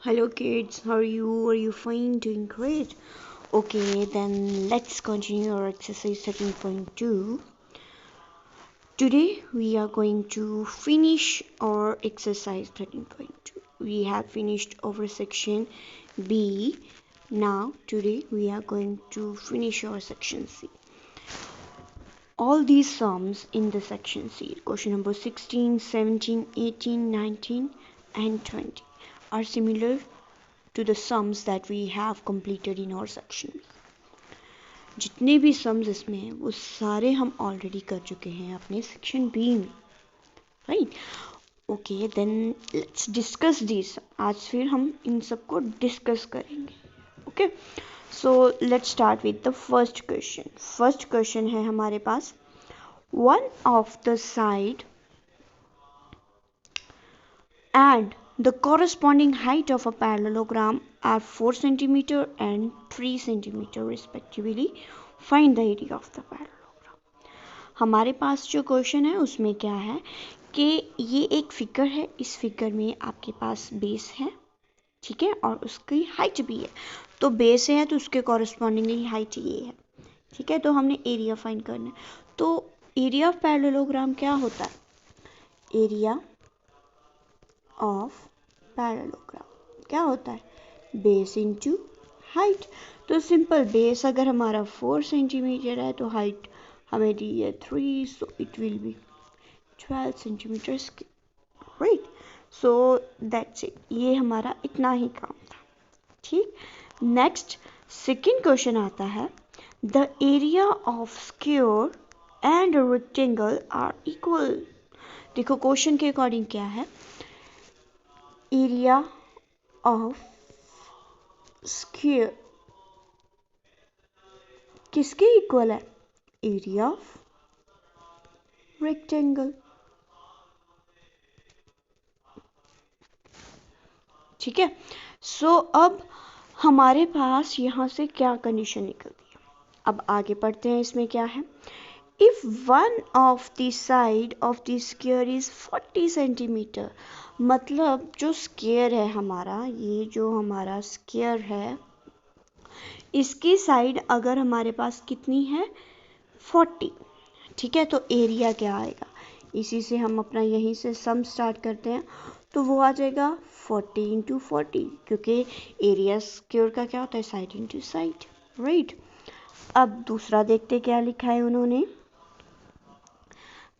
Hello kids, how are you? Are you fine? Doing great? Okay, then let's continue our exercise 13.2. Today we are going to finish our exercise 13.2. We have finished our section B. Now today we are going to finish our section C. All these sums in the section C, question number 16, 17, 18, 19 and 20 are similar to the sums that we have completed in our section. जितने भी sums इसमें हैं वो सारे हम already कर चुके हैं अपने सेक्शन बी में, right? Okay, then let's discuss this. आज फिर हम इन सबको डिस्कस करेंगे. Okay, so let's start with the first question. First question है हमारे पास, one of the side and the corresponding height of a parallelogram are 4 cm and 3 cm respectively. Find the area of the parallelogram. हमारे पास जो question है उसमें क्या है कि ये एक फिगर है. इस फिगर में आपके पास बेस है, ठीक है, और उसकी हाइट भी है. तो बेस है तो उसके कॉरस्पॉन्डिंगली हाइट ये है, ठीक है. तो हमने एरिया फाइंड करना है. तो एरिया ऑफ पैरेललोग्राम क्या होता है? एरिया ऑफ पैरेललोग्राम क्या होता है? Base into height. तो सिंपल, बेस अगर हमारा 4 सेंटीमीटर है तो हाइट हमें दी है 3, so it will be 12 centimetre, right? So that's it. ये हमारा इतना ही काम था, ठीक. नेक्स्ट सेकेंड क्वेश्चन आता है, the area of square and rectangle are equal. देखो क्वेश्चन के अकॉर्डिंग क्या है, एरिया ऑफ स्क्वायर किसके इक्वल है? एरिया ऑफ रेक्टेंगल, ठीक है. सो अब हमारे पास यहाँ से क्या कंडीशन निकलती है? अब आगे पढ़ते हैं. इसमें क्या है, if one of the side of the square is 40 centimetre. मतलब जो स्क्वायर है हमारा, ये जो हमारा स्क्वायर है, इसकी साइड अगर हमारे पास कितनी है? 40, ठीक है. तो एरिया क्या आएगा? इसी से हम अपना यहीं से सम स्टार्ट करते हैं. तो वो आ जाएगा 40 इंटू 40, क्योंकि एरिया स्क्वायर का क्या होता है? Side into side, right. अब दूसरा देखते क्या लिखा है उन्होंने,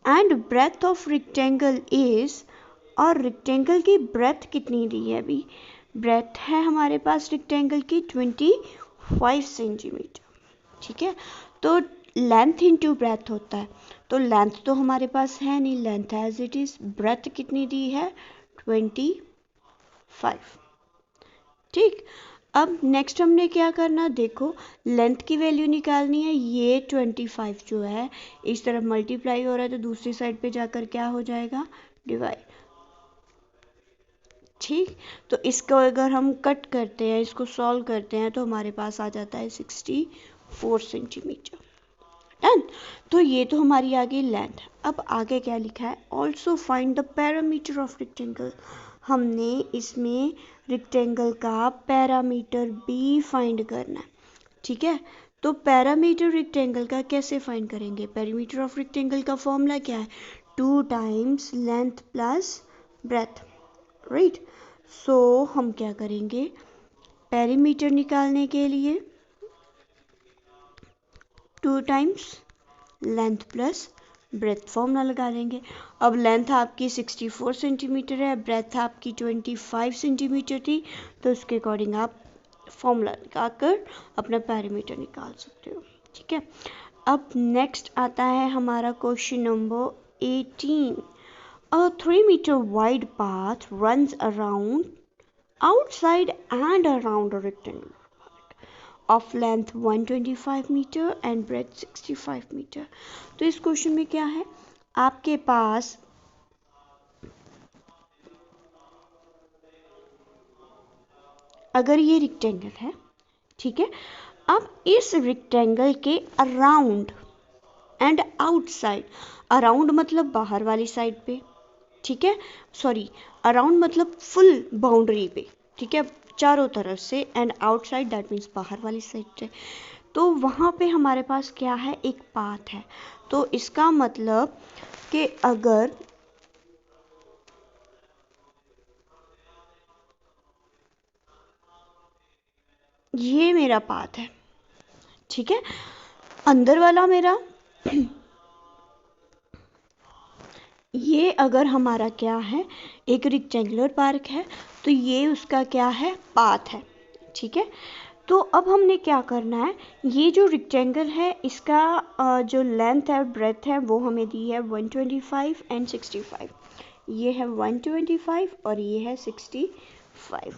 and breadth of rectangle is, और रेक्टेंगल की ब्रेथ कितनी दी है? अभी ब्रेथ है हमारे पास रेक्टेंगल की 25 सेंटीमीटर, ठीक है. तो लेंथ इंटू ब्रेथ होता है, तो लेंथ तो हमारे पास है नहीं, length as it is. Breadth कितनी दी है? 25, ठीक. अब नेक्स्ट हमने क्या करना, देखो लेंथ की वैल्यू निकालनी है. ये 25 जो है इस तरफ मल्टीप्लाई हो रहा है तो दूसरी साइड पे जाकर क्या हो जाएगा? डिवाइड, ठीक. तो इसको अगर हम कट करते हैं, इसको सॉल्व करते हैं तो हमारे पास आ जाता है 64 सेंटीमीटर. डन. तो ये तो हमारी आ गई लेंथ. अब आगे क्या लिखा है, also find the parameter of rectangle. हमने इसमें रेक्टेंगल का पैरामीटर भी फाइंड करना है, ठीक है. तो पैरामीटर रेक्टेंगल का कैसे फाइंड करेंगे? पैरामीटर ऑफ रेक्टेंगल का फॉर्मूला क्या है? 2 times length plus breadth, right. So हम क्या करेंगे, पैरामीटर निकालने के लिए 2 times length plus breadth formula लगा लेंगे. अब लेंथ आपकी 64 सेंटीमीटर है, ब्रेथ आपकी 25 सेंटीमीटर थी, तो उसके अकॉर्डिंग आप फॉर्मूला लगाकर अपना पैरामीटर निकाल सकते हो, ठीक है. अब नेक्स्ट आता है हमारा question number 18. A 3 meter wide path runs around, outside and around a rectangle of length 125 meter and breadth 65 meter. तो इस क्वेश्चन में क्या है, आपके पास अगर ये रेक्टेंगल है, ठीक है. अब इस रेक्टेंगल के अराउंड एंड आउटसाइड, अराउंड मतलब बाहर वाली साइड पे, ठीक है. सॉरी, अराउंड मतलब फुल बाउंड्री पे, ठीक है, चारों तरफ से, एंड आउटसाइड दैट मीन्स बाहर वाली साइड से। तो वहाँ पे हमारे पास क्या है, एक पाथ है। तो इसका मतलब कि अगर ये मेरा पाथ है, ठीक है, अंदर वाला मेरा ये अगर हमारा क्या है, एक रेक्टेंगुलर पार्क है, तो ये उसका क्या है, पाथ है, ठीक है। तो अब हमने क्या करना है, ये जो रेक्टेंगल है इसका जो लेंथ है और ब्रेथ है वो हमें दी है 125 एंड 65। ये है 125 और ये है 65,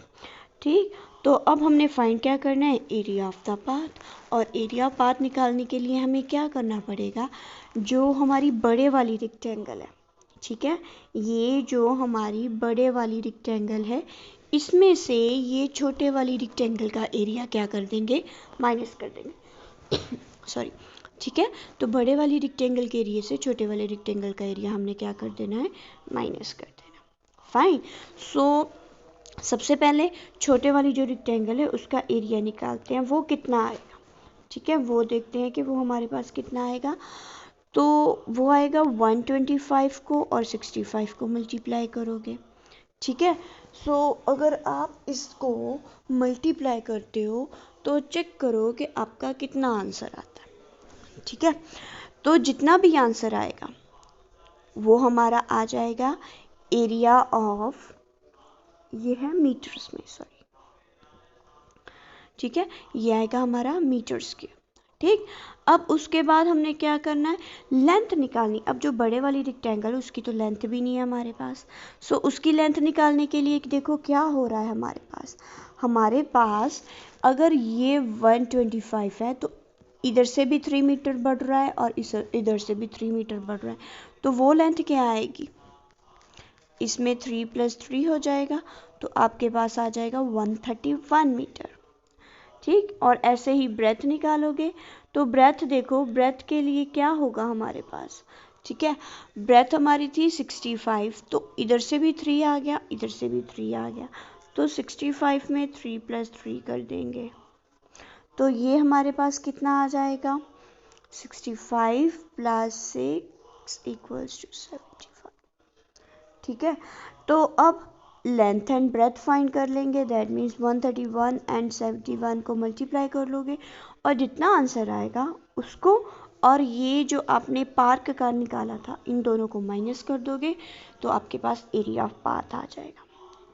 ठीक। तो अब हमने फाइंड क्या करना है, एरिया ऑफ द पाथ। और एरिया ऑफ पाथ निकालने के लिए हमें क्या करना पड़ेगा, जो हमारी बड़े वाली रेक्टेंगल है, ठीक है, ये जो हमारी बड़े वाली रेक्टेंगल है, इसमें से ये छोटे वाली रेक्टेंगल का एरिया क्या कर देंगे, माइनस कर देंगे सॉरी, ठीक है। तो बड़े वाली रेक्टेंगल के एरिया से छोटे वाले रेक्टेंगल का एरिया हमने क्या कर देना है, माइनस कर देना। फाइन। सो सबसे पहले छोटे वाली जो रेक्टेंगल है उसका एरिया निकालते हैं, वो कितना आएगा, ठीक है, वो देखते हैं कि वो हमारे पास कितना आएगा। तो वो आएगा 125 को और 65 को मल्टीप्लाई करोगे, ठीक है। सो अगर आप इसको मल्टीप्लाई करते हो तो चेक करो कि आपका कितना आंसर आता है, ठीक है। तो जितना भी आंसर आएगा वो हमारा आ जाएगा एरिया ऑफ, ये है मीटर्स में, सॉरी, ठीक है, ये आएगा हमारा मीटर्स के, ठीक। अब उसके बाद हमने क्या करना है, लेंथ निकालनी। अब जो बड़े वाली रेक्टेंगल उसकी तो लेंथ भी नहीं है हमारे पास, सो उसकी लेंथ निकालने के लिए देखो क्या हो रहा है हमारे पास अगर ये 125 है तो इधर से भी 3 मीटर बढ़ रहा है और इधर से भी 3 मीटर बढ़ रहा है, तो वो लेंथ क्या आएगी, इसमें 3 + 3 हो जाएगा, तो आपके पास आ जाएगा 131 मीटर, ठीक। और ऐसे ही ब्रेथ निकालोगे तो ब्रेथ देखो, ब्रेथ के लिए क्या होगा हमारे पास, ठीक है, ब्रेथ हमारी थी 65, तो इधर से भी 3 आ गया, इधर से भी 3 आ गया, तो 65 में 3 + 3 कर देंगे, तो ये हमारे पास कितना आ जाएगा, 65 + 6 = 75, ठीक है। तो अब लेंथ एंड ब्रेथ फाइंड कर लेंगे, दैट मीन्स 131 एंड 71 को मल्टीप्लाई कर लोगे और जितना आंसर आएगा उसको, और ये जो आपने पार्क का निकाला था इन दोनों को माइनस कर दोगे तो आपके पास एरिया ऑफ पाथ आ जाएगा,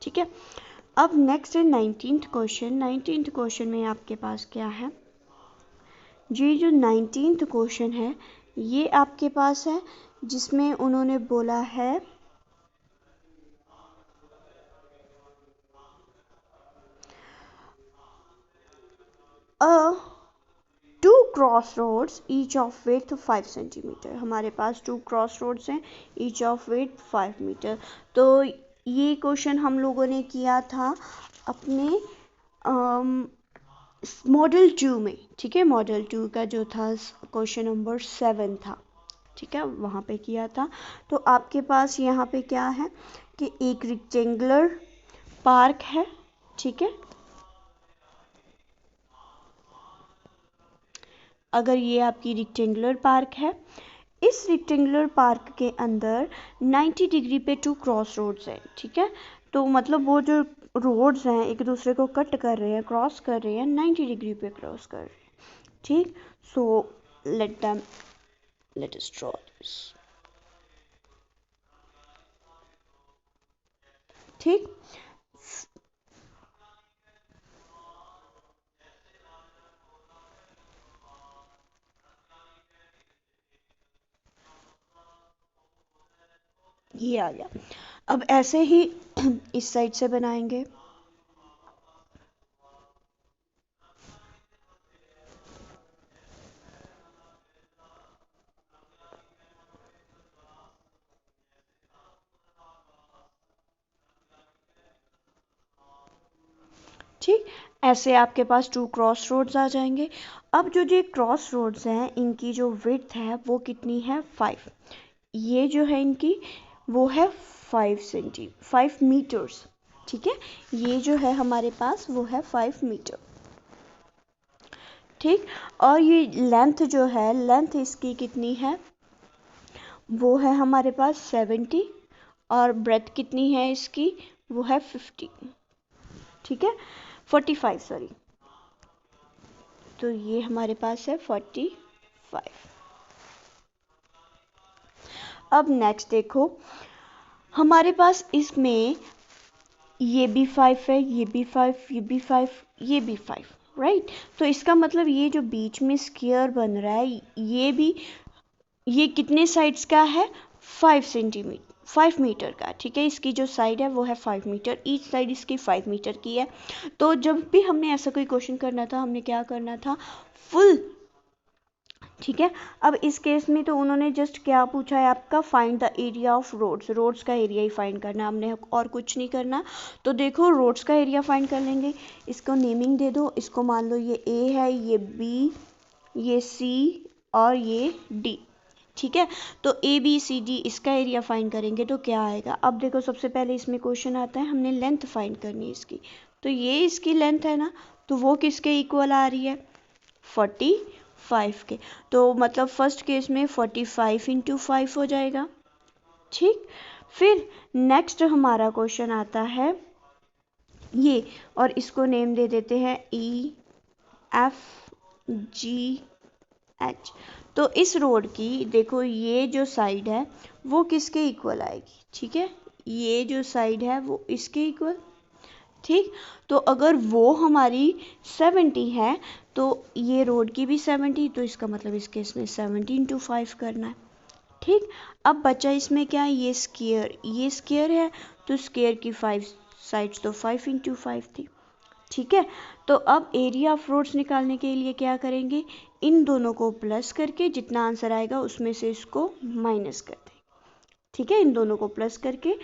ठीक है। अब नेक्स्ट है 19th क्वेश्चन। 19th क्वेश्चन में आपके पास क्या है, ये जो 19th क्वेश्चन है ये आपके पास है जिसमें उन्होंने बोला है two cross roads each of width 5 centimetre. हमारे पास 2 क्रॉस रोड्स हैं, ईच ऑफ विड्थ 5 मीटर। तो ये क्वेश्चन हम लोगों ने किया था अपने मॉडल 2 में, ठीक है, मॉडल 2 का जो था क्वेश्चन नंबर 7 था, ठीक है, वहाँ पे किया था। तो आपके पास यहाँ पे क्या है कि एक रेक्टेंगुलर पार्क है, ठीक है, अगर ये आपकी रेक्टेंगुलर पार्क है, इस रेक्टेंगुलर पार्क के अंदर 90 डिग्री पे 2 क्रॉस रोड्स हैं, ठीक है। तो मतलब वो जो रोड्स हैं एक दूसरे को कट कर रहे हैं, क्रॉस कर रहे हैं, 90 डिग्री पे क्रॉस कर रहे हैं, ठीक। So let us draw this, ठीक। ये आ गया। अब ऐसे ही इस साइड से बनाएंगे, ठीक। ऐसे आपके पास 2 क्रॉस रोड्स आ जाएंगे। अब जो ये क्रॉस रोड्स हैं इनकी जो विड्थ है वो कितनी है, 5। ये जो है इनकी वो है 5 मीटर्स, ठीक है, ये जो है हमारे पास वो है 5 मीटर। ठीक, और ये लेंथ जो है, लेंथ इसकी कितनी है, वो है हमारे पास 70, और ब्रेथ कितनी है इसकी, वो है 50, ठीक है, 45 सॉरी। तो ये हमारे पास है 45। अब नेक्स्ट देखो, हमारे पास इसमें ये भी 5 है, ये भी 5, ये भी 5, ये भी 5, राइट। तो इसका मतलब ये जो बीच में स्क्वायर बन रहा है, ये भी, ये कितने साइड्स का है, 5 सेंटीमीटर, 5 मीटर का, ठीक है। इसकी जो साइड है वो है 5 मीटर, ईच साइड इसकी 5 मीटर की है। तो जब भी हमने ऐसा कोई क्वेश्चन करना था, हमने क्या करना था, फुल, ठीक है। अब इस केस में तो उन्होंने जस्ट क्या पूछा है आपका, find the area of roads, roads का एरिया ही फाइंड करना, हमने और कुछ नहीं करना। तो देखो रोड्स का एरिया फाइंड कर लेंगे, इसको नेमिंग दे दो, इसको मान लो ये ए है, ये बी, ये सी और ये डी, ठीक है। तो ए बी सी डी इसका एरिया फाइंड करेंगे तो क्या आएगा। अब देखो सबसे पहले इसमें क्वेश्चन आता है, हमने लेंथ फाइंड करनी है इसकी, तो ये इसकी लेंथ है ना, तो वो किसके इक्वल आ रही है, 45 के। तो मतलब फर्स्ट केस में 45 इंटू 5 हो जाएगा, ठीक। फिर नेक्स्ट हमारा क्वेश्चन आता है ये, और इसको नेम दे देते हैं ई एफ जी एच। तो इस रोड की देखो ये जो साइड है वो किसके इक्वल आएगी, ठीक है, ये जो साइड है वो इसके इक्वल, ठीक। तो अगर वो हमारी 70 है तो ये रोड की भी 70, तो इसका मतलब इस केस में 70 इंटू 5 करना है, ठीक। अब बचा इसमें क्या है, ये स्क्वायर, ये स्क्वायर है, तो स्क्वायर की 5 साइड्स तो 5 इंटू 5 थी, ठीक है। तो अब एरिया ऑफ रोड्स निकालने के लिए क्या करेंगे, इन दोनों को प्लस करके जितना आंसर आएगा उसमें से इसको माइनस कर देंगे, ठीक है। इन दोनों को प्लस करके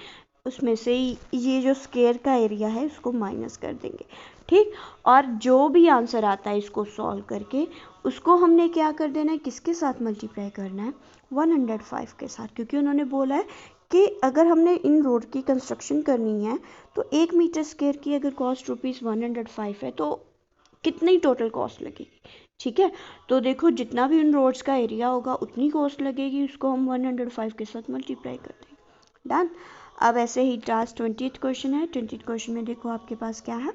उसमें से ये जो स्क्वायर का एरिया है उसको माइनस कर देंगे, ठीक। और जो भी आंसर आता है इसको सॉल्व करके उसको हमने क्या कर देना है, किसके साथ मल्टीप्लाई करना है, 105 के साथ, क्योंकि उन्होंने बोला है कि अगर हमने इन रोड की कंस्ट्रक्शन करनी है तो 1 मीटर स्क्वायर की अगर कॉस्ट ₹105 है तो कितनी टोटल कॉस्ट लगेगी, ठीक है। तो देखो जितना भी उन रोड्स का एरिया होगा उतनी कॉस्ट लगेगी, उसको हम 105 के साथ मल्टीप्लाई कर देंगे, डन। अब ऐसे ही लास्ट 20th क्वेश्चन है। 20th क्वेश्चन में देखो आपके पास क्या है,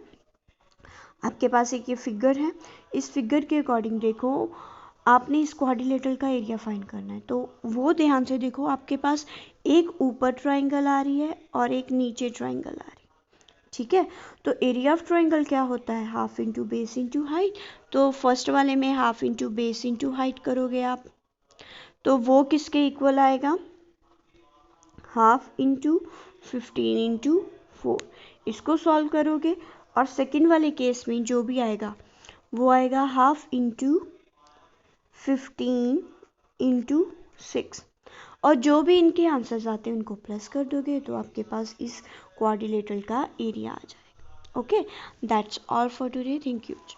आपके पास एक ये फिगर है, इस फिगर के अकॉर्डिंग देखो आपने इस क्वाड्रिलेटरल का एरिया फाइंड करना है। तो वो ध्यान से देखो, आपके पास एक ऊपर ट्राइंगल आ रही है और एक नीचे ट्राइंगल आ रही है, ठीक है। तो एरिया ऑफ ट्राइंगल क्या होता है, half into base into height. तो फर्स्ट वाले में half into base into height करोगे आप, तो वो किसके इक्वल आएगा, हाफ इंटू 15 इंटू 4। इसको सॉल्व करोगे और सेकंड वाले केस में जो भी आएगा वो आएगा हाफ इंटू 15 इंटू 6, और जो भी इनके आंसर्स आते हैं उनको प्लस कर दोगे तो आपके पास इस क्वाड्रिलेटरल का एरिया आ जाएगा। Okay, that's all for today, thank you.